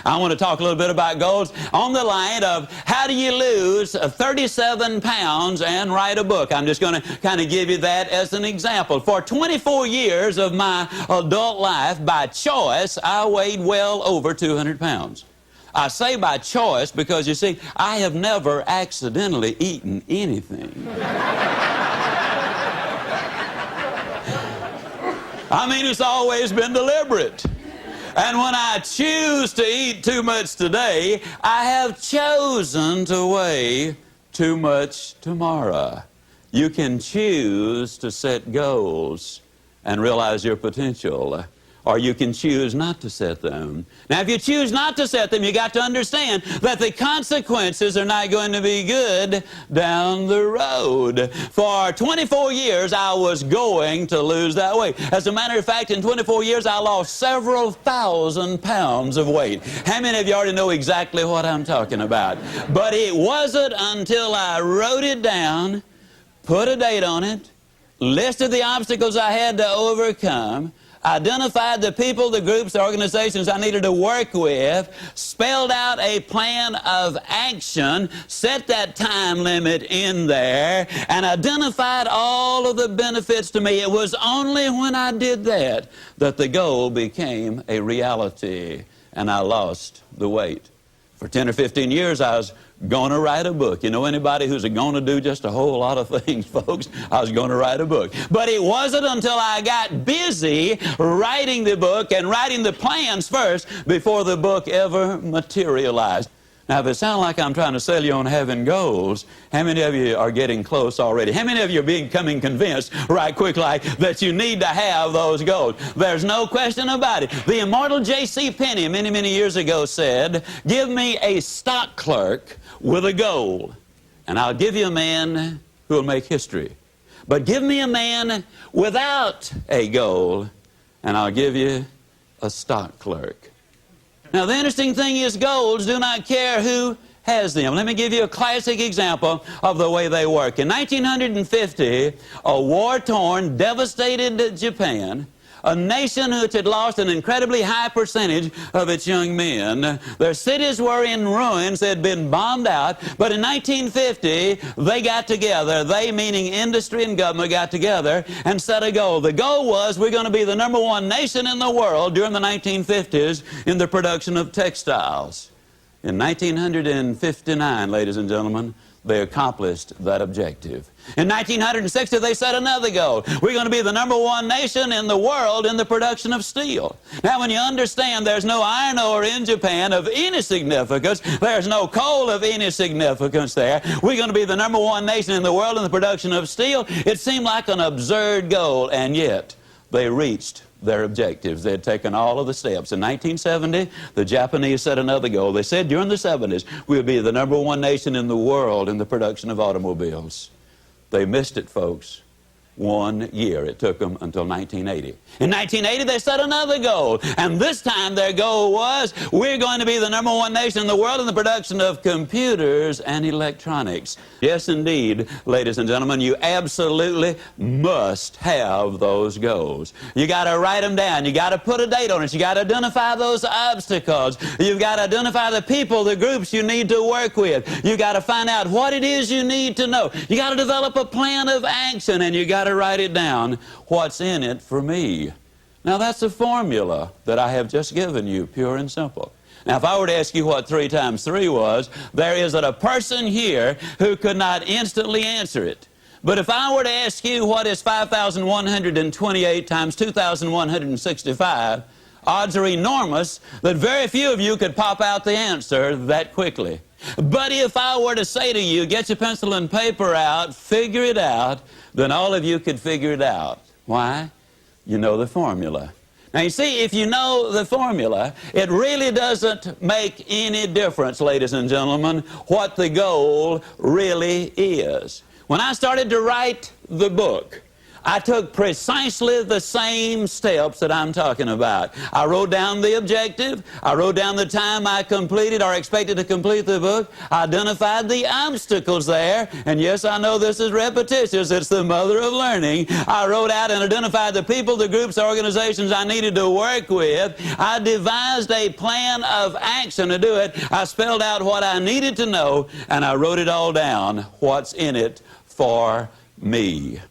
I want to talk a little bit about goals on the line of how do you lose 37 pounds and write a book. I'm just going to kind of give you that as an example. For 24 years of my adult life, by choice, I weighed well over 200 pounds. I say by choice because, you see, I have never accidentally eaten anything. I mean, it's always been deliberate. And when I choose to eat too much today, I have chosen to weigh too much tomorrow. You can choose to set goals and realize your potential, or you can choose not to set them. Now, if you choose not to set them, you got to understand that the consequences are not going to be good down the road. For 24 years, I was going to lose that weight. As a matter of fact, in 24 years, I lost several thousand pounds of weight. How many of you already know exactly what I'm talking about? But it wasn't until I wrote it down, put a date on it, listed the obstacles I had to overcome, identified the people, the groups, the organizations I needed to work with, spelled out a plan of action, set that time limit in there, and identified all of the benefits to me. It was only when I did that that the goal became a reality, and I lost the weight. For 10 or 15 years, I was going to write a book. You know anybody who's going to do just a whole lot of things, folks? I was going to write a book. But it wasn't until I got busy writing the book and writing the plans first before the book ever materialized. Now, if it sounds like I'm trying to sell you on having goals, how many of you are getting close already? How many of you are becoming convinced right quick like that you need to have those goals? There's no question about it. The immortal J.C. Penney many, many years ago said, "Give me a stock clerk with a goal, and I'll give you a man who will make history. But give me a man without a goal, and I'll give you a stock clerk." Now, the interesting thing is goals do not care who has them. Let me give you a classic example of the way they work. In 1950, a war-torn, devastated Japan, a nation which had lost an incredibly high percentage of its young men. Their cities were in ruins, they had been bombed out, but in 1950, they got together, they meaning industry and government got together and set a goal. The goal was we're going to be the #1 nation in the world during the 1950s in the production of textiles. In 1959, ladies and gentlemen, they accomplished that objective. In 1960, they set another goal. We're going to be the #1 nation in the world in the production of steel. Now, when you understand there's no iron ore in Japan of any significance, there's no coal of any significance there, we're going to be the #1 nation in the world in the production of steel, it seemed like an absurd goal, and yet they reached their objectives. They had taken all of the steps. In 1970, the Japanese set another goal. They said during the 70s, we'll be the #1 nation in the world in the production of automobiles. They missed it, folks. 1 year. It took them until 1980. In 1980, they set another goal. And this time their goal was, we're going to be the #1 nation in the world in the production of computers and electronics. Yes, indeed, ladies and gentlemen, you absolutely must have those goals. You got to write them down. You got to put a date on it. You got to identify those obstacles. You've got to identify the people, the groups you need to work with. You got to find out what it is you need to know. You got to develop a plan of action, and you got to write it down. What's in it for me? Now, that's a formula that I have just given you, pure and simple. Now, if I were to ask you what 3 times 3 was, there isn't a person here who could not instantly answer it. But if I were to ask you what is 5,128 times 2,165, odds are enormous that very few of you could pop out the answer that quickly. But if I were to say to you, get your pencil and paper out, figure it out, then all of you could figure it out. Why? You know the formula. Now, you see, if you know the formula, it really doesn't make any difference, ladies and gentlemen, what the goal really is. When I started to write the book, I took precisely the same steps that I'm talking about. I wrote down the objective. I wrote down the time I completed or expected to complete the book. I identified the obstacles there. And yes, I know this is repetitious. It's the mother of learning. I wrote out and identified the people, the groups, the organizations I needed to work with. I devised a plan of action to do it. I spelled out what I needed to know, and I wrote it all down, what's in it for me.